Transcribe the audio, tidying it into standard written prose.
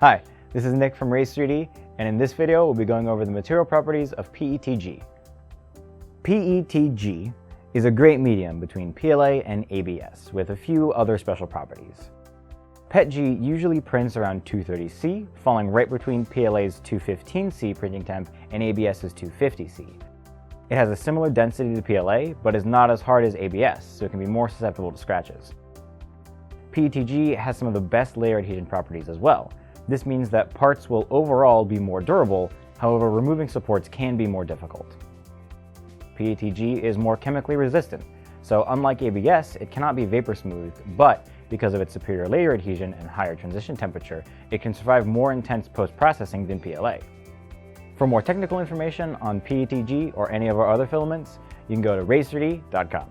Hi, this is Nick from Race 3D, and in this video we'll be going over the material properties of PETG. PETG is a great medium between PLA and ABS with a few other special properties. PETG usually prints around 230C, falling right between PLA's 215C printing temp and ABS's 250C. It has a similar density to PLA, but is not as hard as ABS, so it can be more susceptible to scratches. PETG has some of the best layer adhesion properties as well. This means that parts will overall be more durable, however removing supports can be more difficult. PETG is more chemically resistant, so unlike ABS, it cannot be vapor smooth, but because of its superior layer adhesion and higher transition temperature, it can survive more intense post-processing than PLA. For more technical information on PETG or any of our other filaments, you can go to race3d.com.